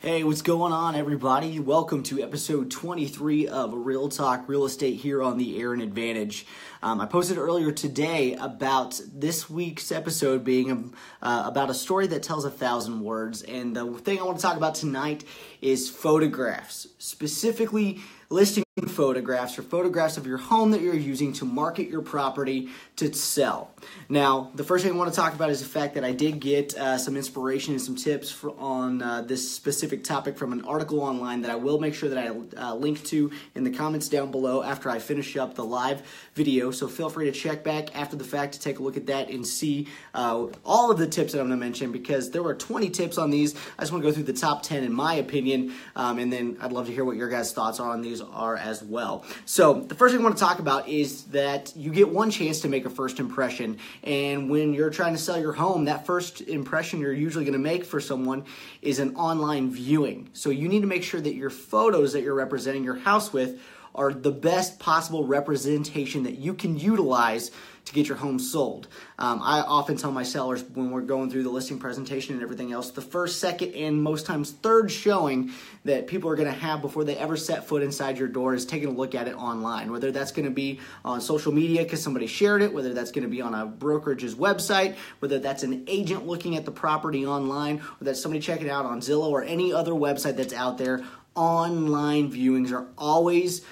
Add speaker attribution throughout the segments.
Speaker 1: Hey, what's going on, everybody? Welcome to episode 23 of Real Talk Real Estate here on the Aaron Advantage. I posted earlier today about this week's episode being about a story that tells 1,000 words. And the thing I want to talk about tonight is photographs, specifically listing photographs or photographs of your home that you're using to market your property to sell. Now, the first thing I want to talk about is the fact that I did get some inspiration and some tips on this specific topic from an article online that I will make sure that I link to in the comments down below after I finish up the live video. So feel free to check back after the fact to take a look at that and see all of the tips that I'm going to mention, because there were 20 tips on these. I just want to go through the top 10 in my opinion, and then I'd love to hear what your guys' thoughts on these are as well. So the first thing I want to talk about is that you get one chance to make a first impression, and when you're trying to sell your home, that first impression you're usually going to make for someone is an online viewing. So you need to make sure that your photos that you're representing your house with are the best possible representation that you can utilize to get your home sold. I often tell my sellers when we're going through the listing presentation and everything else, the first, second, and most times third showing that people are going to have before they ever set foot inside your door is taking a look at it online, whether that's going to be on social media because somebody shared it, whether that's going to be on a brokerage's website, whether that's an agent looking at the property online, or that's somebody checking it out on Zillow or any other website that's out there. Online viewings are always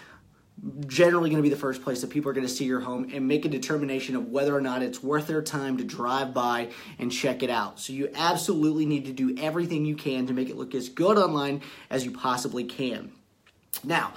Speaker 1: generally going to be the first place that people are going to see your home and make a determination of whether or not it's worth their time to drive by and check it out. So you absolutely need to do everything you can to make it look as good online as you possibly can. Now,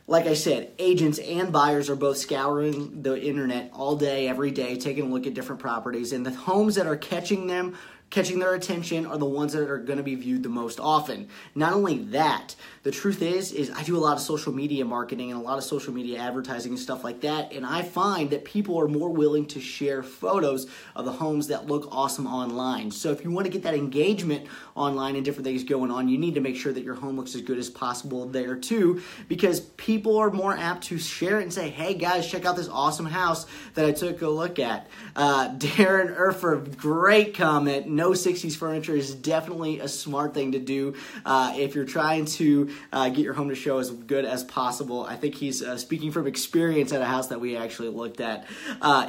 Speaker 1: like I said, agents and buyers are both scouring the internet all day, every day, taking a look at different properties, and the homes that are catching their attention are the ones that are going to be viewed the most often. Not only that, the truth is I do a lot of social media marketing and a lot of social media advertising and stuff like that, and I find that people are more willing to share photos of the homes that look awesome online. So if you want to get that engagement online and different things going on, you need to make sure that your home looks as good as possible there too, because people are more apt to share it and say, hey guys, check out this awesome house that I took a look at. Darren Erfer, great comment. No 60s furniture is definitely a smart thing to do if you're trying to get your home to show as good as possible. I think he's speaking from experience at a house that we actually looked at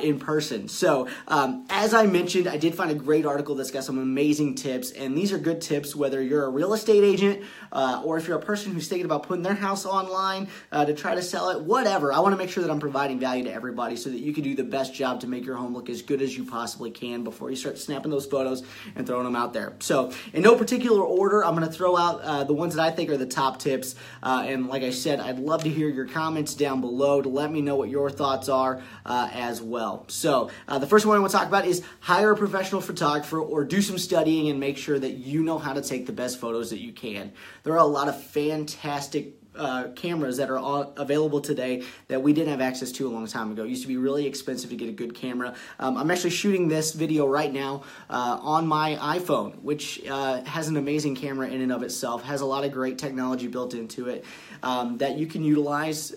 Speaker 1: in person. So as I mentioned, I did find a great article that's got some amazing tips, and these are good tips whether you're a real estate agent or if you're a person who's thinking about putting their house online to try to sell it, whatever. I want to make sure that I'm providing value to everybody so that you can do the best job to make your home look as good as you possibly can before you start snapping those photos and throwing them out there. So in no particular order, I'm going to throw out the ones that I think are the top tips. And like I said, I'd love to hear your comments down below to let me know what your thoughts are as well. So the first one I want to talk about is hire a professional photographer or do some studying and make sure that you know how to take the best photos that you can. There are a lot of fantastic cameras that are available today that we didn't have access to a long time ago. It used to be really expensive to get a good camera. I'm actually shooting this video right now on my iPhone, which has an amazing camera in and of itself, has a lot of great technology built into it that you can utilize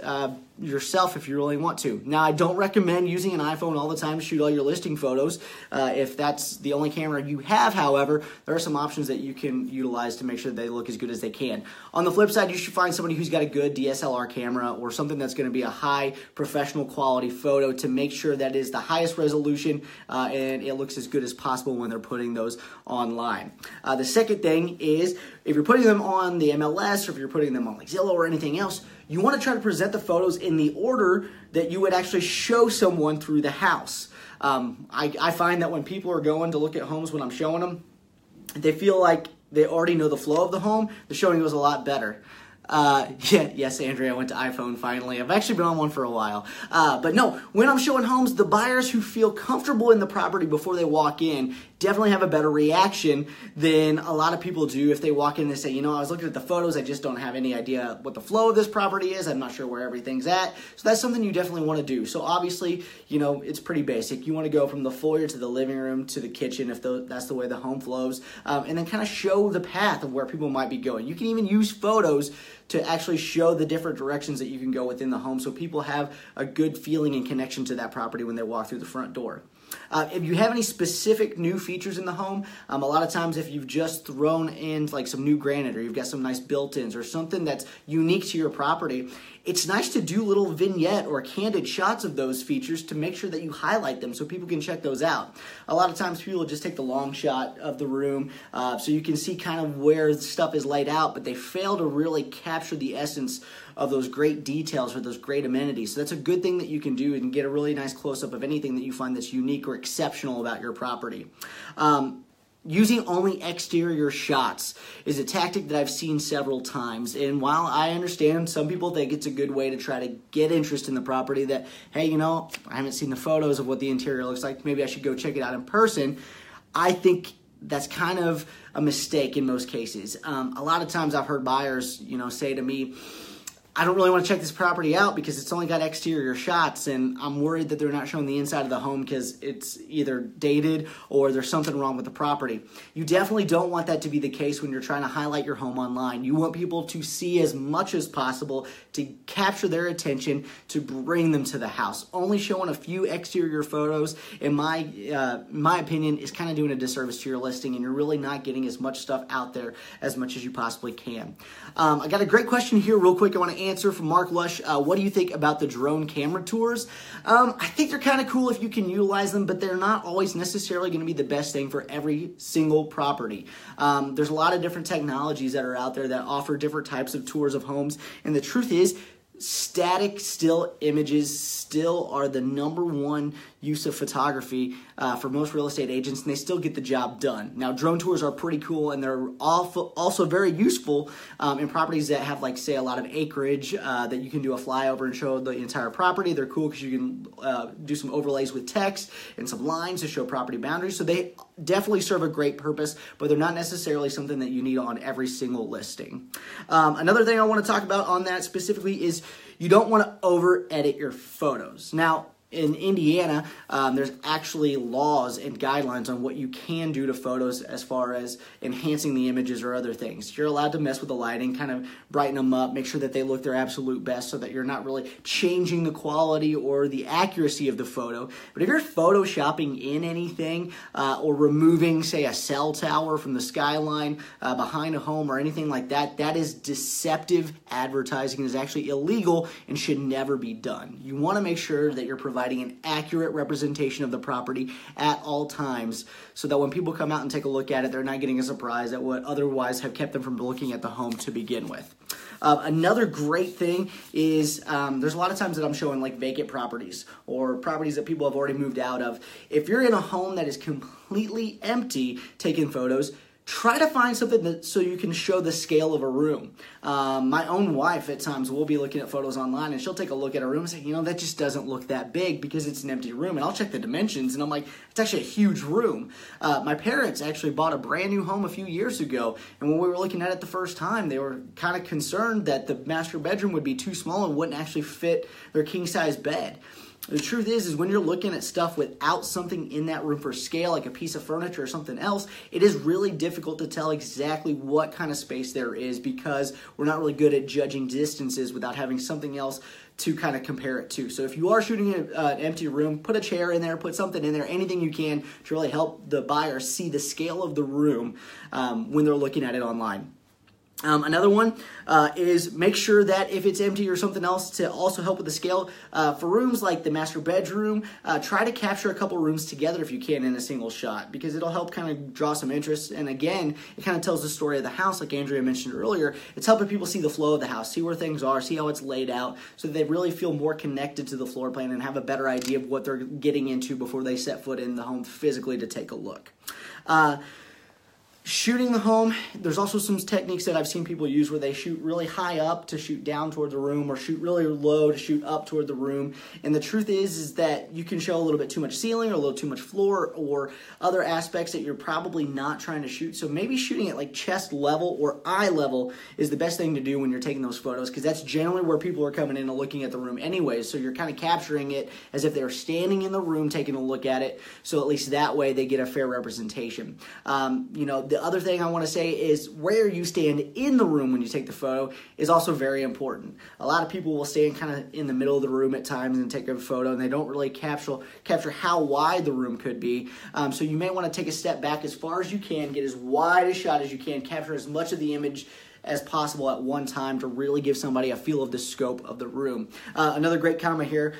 Speaker 1: yourself if you really want to. Now, I don't recommend using an iPhone all the time to shoot all your listing photos. If that's the only camera you have, however, there are some options that you can utilize to make sure they look as good as they can. On the flip side, you should find somebody who's got a good DSLR camera or something that's going to be a high professional quality photo to make sure that it is the highest resolution and it looks as good as possible when they're putting those online. The second thing is if you're putting them on the MLS or if you're putting them on like Zillow or anything else, you want to try to present the photos in the order that you would actually show someone through the house. I find that when people are going to look at homes when I'm showing them, they feel like they already know the flow of the home. The showing goes a lot better. Yes, Andrea, I went to iPhone finally. I've actually been on one for a while. But no, when I'm showing homes, the buyers who feel comfortable in the property before they walk in definitely have a better reaction than a lot of people do if they walk in and say, you know, I was looking at the photos, I just don't have any idea what the flow of this property is. I'm not sure where everything's at. So that's something you definitely want to do. So obviously, you know, it's pretty basic. You want to go from the foyer to the living room to the kitchen if that's the way the home flows, and then kind of show the path of where people might be going. You can even use photos to actually show the different directions that you can go within the home so people have a good feeling and connection to that property when they walk through the front door. If you have any specific new features in the home, a lot of times if you've just thrown in like some new granite or you've got some nice built-ins or something that's unique to your property, it's nice to do little vignette or candid shots of those features to make sure that you highlight them so people can check those out. A lot of times people just take the long shot of the room so you can see kind of where stuff is laid out, but they fail to really capture the essence of those great details or those great amenities. So that's a good thing that you can do and get a really nice close-up of anything that you find that's unique or exceptional about your property. Using only exterior shots is a tactic that I've seen several times. And while I understand some people think it's a good way to try to get interest in the property, that, hey, you know, I haven't seen the photos of what the interior looks like, maybe I should go check it out in person, I think that's kind of a mistake in most cases. A lot of times I've heard buyers, you know, say to me, I don't really want to check this property out because it's only got exterior shots, and I'm worried that they're not showing the inside of the home because it's either dated or there's something wrong with the property. You definitely don't want that to be the case when you're trying to highlight your home online. You want people to see as much as possible to capture their attention, to bring them to the house. Only showing a few exterior photos, in my opinion, is kind of doing a disservice to your listing, and you're really not getting as much stuff out there as much as you possibly can. I got a great question here real quick I want to answer from Mark Lush. What do you think about the drone camera tours? I think they're kind of cool if you can utilize them, but they're not always necessarily going to be the best thing for every single property. There's a lot of different technologies that are out there that offer different types of tours of homes, and the truth is, static still images still are the #1 use of photography for most real estate agents, and they still get the job done. Now, drone tours are pretty cool, and they're also very useful in properties that have, like, say, a lot of acreage that you can do a flyover and show the entire property. They're cool because you can do some overlays with text and some lines to show property boundaries. So they definitely serve a great purpose, but they're not necessarily something that you need on every single listing. Another thing I want to talk about on that specifically is you don't want to over-edit your photos. Now, in Indiana, there's actually laws and guidelines on what you can do to photos as far as enhancing the images or other things. You're allowed to mess with the lighting, kind of brighten them up, make sure that they look their absolute best so that you're not really changing the quality or the accuracy of the photo. But if you're photoshopping in anything or removing, say, a cell tower from the skyline behind a home or anything like that, that is deceptive advertising and is actually illegal and should never be done. You want to make sure that you're providing an accurate representation of the property at all times so that when people come out and take a look at it, they're not getting a surprise at what otherwise have kept them from looking at the home to begin with. Another great thing is there's a lot of times that I'm showing like vacant properties or properties that people have already moved out of. If you're in a home that is completely empty taking photos, try to find something that so you can show the scale of a room. My own wife at times will be looking at photos online and she'll take a look at a room and say, you know, that just doesn't look that big because it's an empty room. And I'll check the dimensions and I'm like, it's actually a huge room. My parents actually bought a brand new home a few years ago. And when we were looking at it the first time, they were kind of concerned that the master bedroom would be too small and wouldn't actually fit their king size bed. The truth is when you're looking at stuff without something in that room for scale, like a piece of furniture or something else, it is really difficult to tell exactly what kind of space there is because we're not really good at judging distances without having something else to kind of compare it to. So if you are shooting an empty room, put a chair in there, put something in there, anything you can to really help the buyer see the scale of the room when they're looking at it online. Another one is make sure that if it's empty or something else to also help with the scale. For rooms like the master bedroom, try to capture a couple rooms together if you can in a single shot because it'll help kind of draw some interest. And again, it kind of tells the story of the house like Andrea mentioned earlier. It's helping people see the flow of the house, see where things are, see how it's laid out so that they really feel more connected to the floor plan and have a better idea of what they're getting into before they set foot in the home physically to take a look. Shooting the home, there's also some techniques that I've seen people use where they shoot really high up to shoot down toward the room or shoot really low to shoot up toward the room. And the truth is that you can show a little bit too much ceiling or a little too much floor or other aspects that you're probably not trying to shoot. So maybe shooting at like chest level or eye level is the best thing to do when you're taking those photos because that's generally where people are coming in and looking at the room anyways. So you're kind of capturing it as if they're standing in the room taking a look at it. So at least that way they get a fair representation. You know, the The other thing I want to say is where you stand in the room when you take the photo is also very important. A lot of people will stand kind of in the middle of the room at times and take a photo, and they don't really capture how wide the room could be. So you may want to take a step back as far as you can, get as wide a shot as you can, capture as much of the image as possible at one time to really give somebody a feel of the scope of the room. Another great comment here,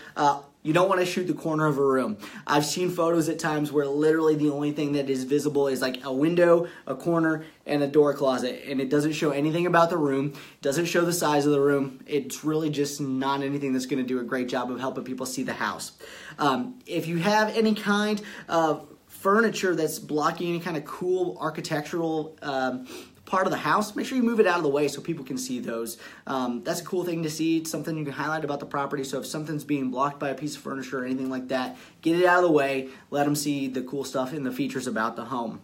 Speaker 1: you don't want to shoot the corner of a room. I've seen photos at times where literally the only thing that is visible is like a window, a corner, and a door closet, and it doesn't show anything about the room, doesn't show the size of the room. It's really just not anything that's going to do a great job of helping people see the house. If you have any kind of furniture that's blocking any kind of cool architectural part of the house, make sure you move it out of the way so people can see those. That's a cool thing to see. It's something you can highlight about the property. So if something's being blocked by a piece of furniture or anything like that, get it out of the way. Let them see the cool stuff and the features about the home.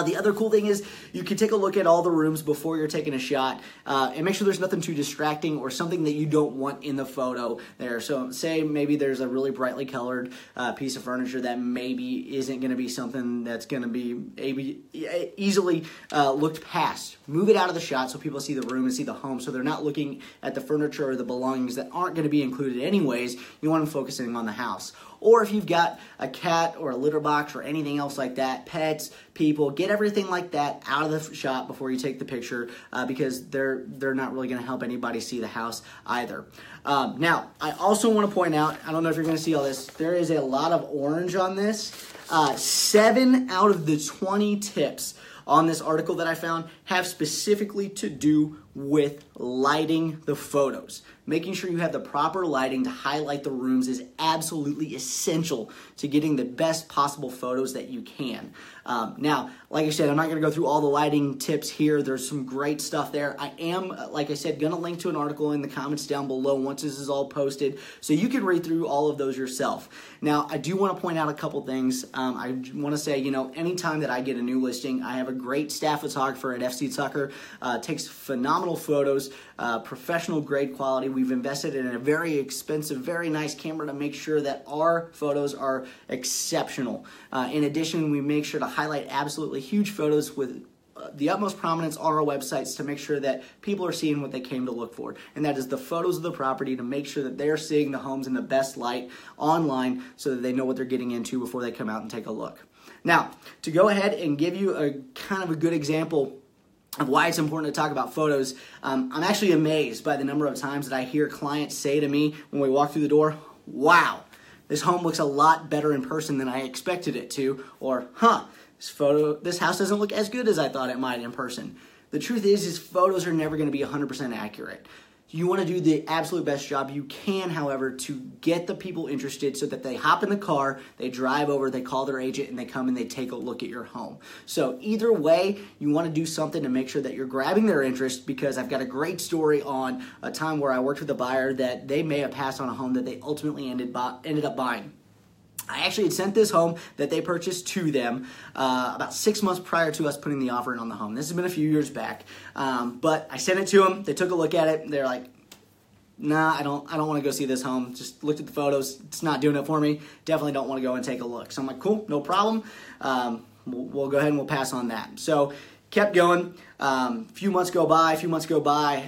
Speaker 1: The other cool thing is you can take a look at all the rooms before you're taking a shot and make sure there's nothing too distracting or something that you don't want in the photo there. So say maybe there's a really brightly colored piece of furniture that maybe isn't going to be something that's going to be easily looked past. Move it out of the shot so people see the room and see the home, so they're not looking at the furniture or the belongings that aren't going to be included anyways. You want them focusing on the house. Or if you've got a cat or a litter box or anything else like that, pets, people, get everything like that out of the shot before you take the picture because they're not really going to help anybody see the house either. Now, I also want to point out, I don't know if you're going to see all this, there is a lot of orange on this. 7 out of the 20 tips on this article that I found have specifically to do with lighting the photos. Making sure you have the proper lighting to highlight the rooms is absolutely essential to getting the best possible photos that you can. Now, like I said, I'm not going to go through all the lighting tips here. There's some great stuff there. I am, like I said, going to link to an article in the comments down below once this is all posted, so you can read through all of those yourself. Now, I do want to point out a couple things. I want to say, anytime that I get a new listing, I have a great staff photographer at FC Tucker. Takes phenomenal photos, professional grade quality. We've invested in a very expensive, very nice camera to make sure that our photos are exceptional. In addition, we make sure to highlight absolutely huge photos with the utmost prominence on our websites to make sure that people are seeing what they came to look for. And that is the photos of the property, to make sure that they're seeing the homes in the best light online so that they know what they're getting into before they come out and take a look. Now, to go ahead and give you a kind of a good example of why it's important to talk about photos, I'm actually amazed by the number of times that I hear clients say to me when we walk through the door, "Wow, this home looks a lot better in person than I expected it to," or this house doesn't look as good as I thought it might in person. The truth is photos are never going to be 100% accurate. You want to do the absolute best job you can, however, to get the people interested so that they hop in the car, they drive over, they call their agent, and they come and they take a look at your home. So either way, you want to do something to make sure that you're grabbing their interest, because I've got a great story on a time where I worked with a buyer that they may have passed on a home that they ultimately ended up buying. I actually had sent this home that they purchased to them about 6 months prior to us putting the offer in on the home. This has been a few years back, but I sent it to them. They took a look at it. They're like, "Nah, I don't want to go see this home. Just looked at the photos. It's not doing it for me. Definitely don't want to go and take a look." So I'm like, "Cool, no problem. We'll go ahead and we'll pass on that." So kept going. Few months go by.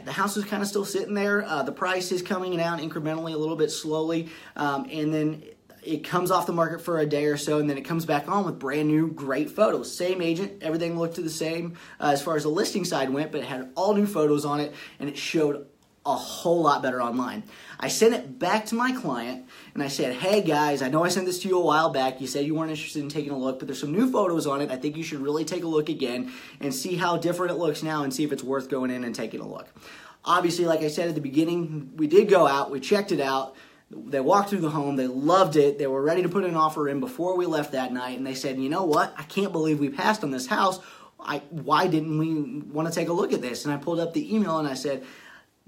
Speaker 1: The house is kind of still sitting there. The price is coming down incrementally, a little bit slowly, and then it comes off the market for a day or so, and then it comes back on with brand new, great photos. Same agent, everything looked the same as far as the listing side went, but it had all new photos on it, and it showed a whole lot better online. I sent it back to my client, and I said, "Hey guys, I know I sent this to you a while back. You said you weren't interested in taking a look, but there's some new photos on it. I think you should really take a look again and see how different it looks now and see if it's worth going in and taking a look." Obviously, like I said at the beginning, we did go out, we checked it out. They walked through the home, they loved it, they were ready to put an offer in before we left that night, and they said, "You know what, I can't believe we passed on this house. Why didn't we want to take a look at this?" And I pulled up the email and I said,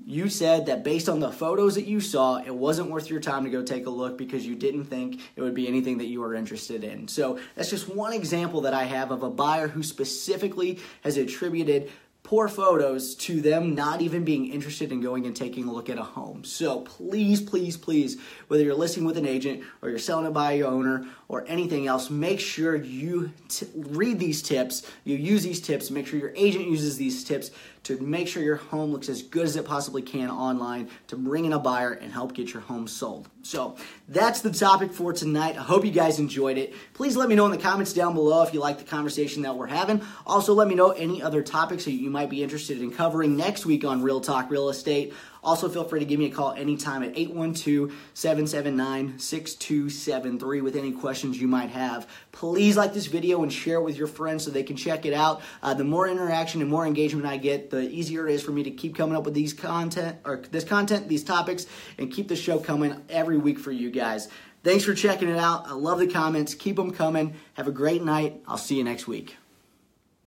Speaker 1: "You said that based on the photos that you saw, it wasn't worth your time to go take a look because you didn't think it would be anything that you were interested in." So that's just one example that I have of a buyer who specifically has attributed poor photos to them not even being interested in going and taking a look at a home. So please, please, please, whether you're listing with an agent or you're selling it by your owner or anything else, make sure you read these tips, you use these tips, make sure your agent uses these tips to make sure your home looks as good as it possibly can online to bring in a buyer and help get your home sold. So that's the topic for tonight. I hope you guys enjoyed it. Please let me know in the comments down below if you like the conversation that we're having. Also, let me know any other topics that you might be interested in covering next week on Real Talk Real Estate. Also, feel free to give me a call anytime at 812-779-6273 with any questions you might have. Please like this video and share it with your friends so they can check it out. The more interaction and more engagement I get, the easier it is for me to keep coming up with these these topics, and keep the show coming every week for you guys. Thanks for checking it out. I love the comments. Keep them coming. Have a great night. I'll see you next week.